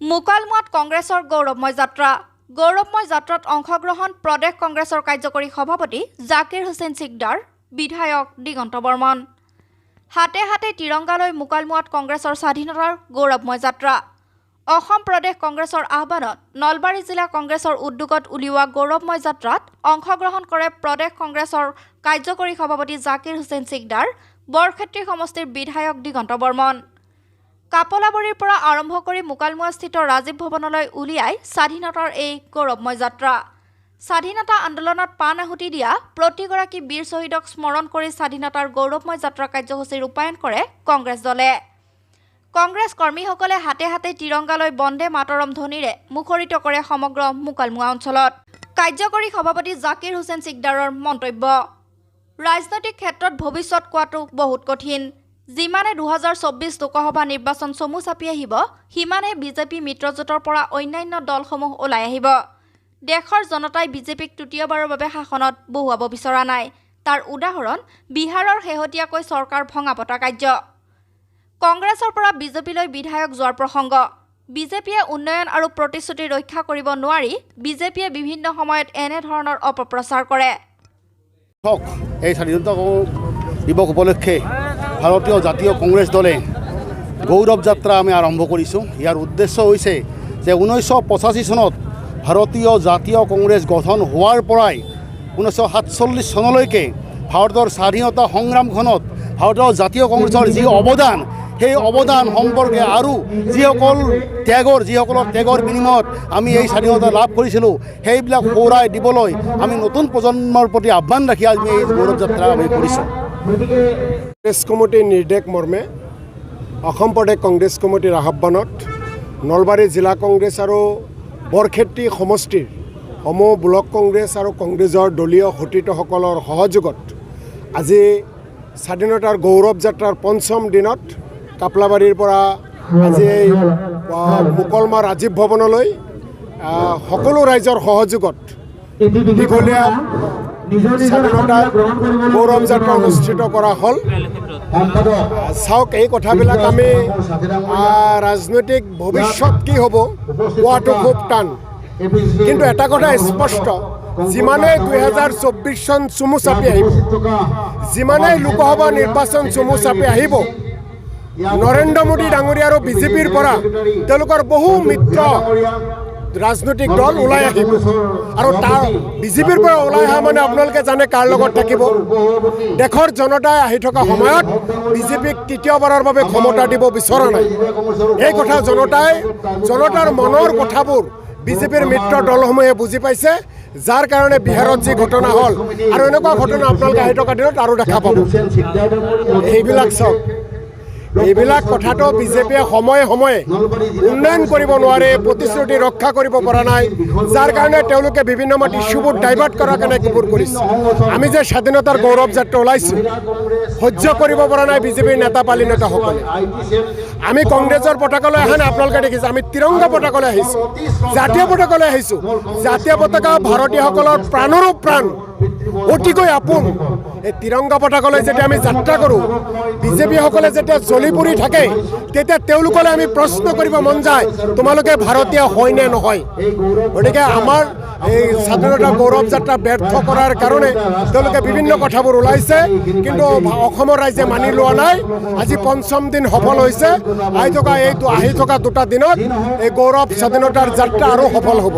মুকালমুৱাত কংগ্ৰেছৰ গৌৰৱময় যাত্ৰাত অংশগ্ৰহণ প্ৰদেশ কংগ্ৰেছৰ কাৰ্যকৰী সভাপতি জাকিৰ হুছেইন সিকদাৰ, বিধায়ক দিগন্ত বৰ্মন। হাতে হাতে তিৰংগালৈ মুকালমুৱাত কংগ্ৰেছৰ স্বাধীনতাৰ গৌৰৱময় যাত্ৰা। অসম প্ৰদেশ কংগ্ৰেছৰ আহ্বানত নলবাৰী জিলা কংগ্ৰেছৰ উদ্যোগত উলিওৱা গৌৰৱময় যাত্ৰাত অংশগ্ৰহণ কৰে প্ৰদেশ কংগ্ৰেছৰ কাৰ্যকৰী সভাপতি জাকিৰ হুছেইন সিকদাৰ, বৰক্ষেত্ৰী সমষ্টিৰ বিধায়ক দিগন্ত বৰ্মন। কাপলাবৰীৰ পৰা আৰম্ভ কৰি মুকালমুৱাস্থিত ৰাজীৱ ভৱনলৈ উলিয়াই স্বাধীনতাৰ এই গৌৰৱময় যাত্ৰা। স্বাধীনতা আন্দোলনত প্ৰাণ আহুতি দিয়া প্ৰতিগৰাকী বীৰ শ্বহীদক স্মৰণ কৰি স্বাধীনতাৰ গৌৰৱময় যাত্ৰা কাৰ্যসূচী ৰূপায়ণ কৰে কংগ্ৰেছ দলে। কংগ্ৰেছ কৰ্মীসকলে হাতে হাতে তিৰংগালৈ বন্দে মাতৰম ধ্বনিৰে মুখৰিত কৰে সমগ্ৰ মুকালমুৱা অঞ্চলত। কাৰ্যকৰী সভাপতি জাকিৰ হুছেইন সিকদাৰৰ মন্তব্য, ৰাজনৈতিক ক্ষেত্ৰত ভৱিষ্যত কোৱাটো বহুত কঠিন। যিমানে 2024 লোকসভা নিৰ্বাচন চমু চাপি আহিব, সিমানে বিজেপি মিত্ৰজোঁটৰ পৰা অন্যান্য দলসমূহ ওলাই আহিব। দেশৰ জনতাই বিজেপিক তৃতীয়বাৰৰ বাবে শাসনত বহুৱাব বিচৰা নাই। তাৰ উদাহৰণ বিহাৰৰ শেহতীয়াকৈ চৰকাৰ ভঙা পতা কাৰ্য। কংগ্ৰেছৰ পৰা বিজেপিলৈ বিধায়ক যোৱাৰ প্ৰসংগ। বিজেপিয়ে উন্নয়ন আৰু প্ৰতিশ্ৰুতি ৰক্ষা কৰিব নোৱাৰি বিজেপিয়ে বিভিন্ন সময়ত এনেধৰণৰ অপপ্ৰচাৰ কৰে। এই স্বাধীনতা দিৱস উপলক্ষে ভাৰতীয় জাতীয় কংগ্ৰেছ দলে গৌৰৱ যাত্ৰা আমি আৰম্ভ কৰিছোঁ। ইয়াৰ উদ্দেশ্য হৈছে যে 1985 চনত ভাৰতীয় জাতীয় কংগ্ৰেছ গঠন হোৱাৰ পৰাই 1947 চনলৈকে ভাৰতৰ স্বাধীনতা সংগ্ৰামখনত ভাৰতৰ জাতীয় কংগ্ৰেছৰ যি অৱদান, সেই অৱদান সম্পৰ্কে আৰু যিসকলৰ ত্যাগৰ বিনিময়ত আমি এই স্বাধীনতা লাভ কৰিছিলোঁ, সেইবিলাক সোঁৱৰাই দিবলৈ আমি নতুন প্ৰজন্মৰ প্ৰতি আহ্বান ৰাখি আমি এই গৌৰৱ যাত্ৰা আমি কৰিছোঁ। কংগ্ৰেছ কমিটিৰ নিৰ্দেশ মৰ্মে অসম প্ৰদেশ কংগ্ৰেছ কমিটিৰ আহ্বানত নলবাৰী জিলা কংগ্ৰেছ আৰু বৰক্ষেত্ৰী সমষ্টিৰ সমূহ ব্লক কংগ্ৰেছ আৰু কংগ্ৰেছৰ দলীয় সতীৰ্থসকলৰ সহযোগত আজি স্বাধীনতাৰ গৌৰৱ যাত্ৰাৰ পঞ্চম দিনত কাপলাবাৰীৰ পৰা আজি এই মুকলমা ৰাজীৱ ভৱনলৈ সকলো ৰাইজৰ সহযোগত দীঘলীয়া স্বাধীনতাৰ গৌৰৱ যাত্ৰা অনুষ্ঠিত কৰা হ'ল। চাওক, এই কথাবিলাক আমি ৰাজনৈতিক ভৱিষ্যত কি হ'ব কোৱাটো খুব টান, কিন্তু এটা কথা স্পষ্ট, যিমানেই 2024 চন চমু চাপি আহিব, যিমানেই লোকসভা নিৰ্বাচন চমু চাপি আহিব, নৰেন্দ্ৰ মোদী ডাঙৰীয়া আৰু বিজেপিৰ পৰা তেওঁলোকৰ বহু মিত্ৰ ৰাজনৈতিক দল ওলাই আহিব আৰু তাৰ বিজেপিৰ পৰা ওলাই অহা মানে আপোনালোকে জানে কাৰ লগত থাকিব। দেশৰ জনতাই আহি থকা সময়ত বিজেপিক তৃতীয়বাৰৰ বাবে ক্ষমতা দিব বিচৰা নাই। এই কথা জনতাৰ মনৰ কথাবোৰ বিজেপিৰ মিত্ৰ দলসমূহে বুজি পাইছে, যাৰ কাৰণে বিহাৰত যি ঘটনা হ'ল আৰু এনেকুৱা ঘটনা আপোনালোকে আহি থকা দিনত আৰু দেখা পাব। এইবিলাক চাওক, এইবিলাক কথাটো বিজেপিয়ে সময়ে সময়ে উন্নয়ন কৰিব নোৱাৰে, প্ৰতিশ্ৰুতি ৰক্ষা কৰিব পৰা নাই, যাৰ কাৰণে তেওঁলোকে বিভিন্ন সময়ত ইছ্যুবোৰ ডাইভাৰ্ট কৰাৰ কাৰণে এইবোৰ কৰিছে। আমি যে স্বাধীনতাৰ গৌৰৱ যাত্ৰা ওলাইছোঁ, সহ্য কৰিব পৰা নাই বিজেপিৰ নেতাপালি নেতাসকলে। আমি কংগ্ৰেছৰ পতাকালৈ অহা নাই, আপোনালোকে দেখিছে আমি তিৰংগা পতাকালৈ আহিছোঁ, জাতীয় পতাকালৈ আহিছোঁ। জাতীয় পতাকা ভাৰতীয়সকলৰ প্ৰাণৰো প্ৰাণ, অতিকৈ আপোন। এই তিৰংগা পতাকালৈ যেতিয়া আমি যাত্ৰা কৰোঁ, বিজেপিসকলে যেতিয়া জ্বলি পৰি থাকে, তেতিয়া তেওঁলোকলৈ আমি প্ৰশ্ন কৰিব মন যায়, তোমালোকে ভাৰতীয় হয় নে নহয়। গতিকে আমাৰ এই স্বাধীনতা গৌৰৱ যাত্ৰা ব্যৰ্থ কৰাৰ কাৰণে তেওঁলোকে বিভিন্ন কথাবোৰ ওলাইছে, কিন্তু অসমৰ ৰাইজে মানি লোৱা নাই। আজি পঞ্চম দিন সফল হৈছে। আহি থকা দুটা দিনত এই গৌৰৱ স্বাধীনতাৰ যাত্ৰা আৰু সফল হ'ব।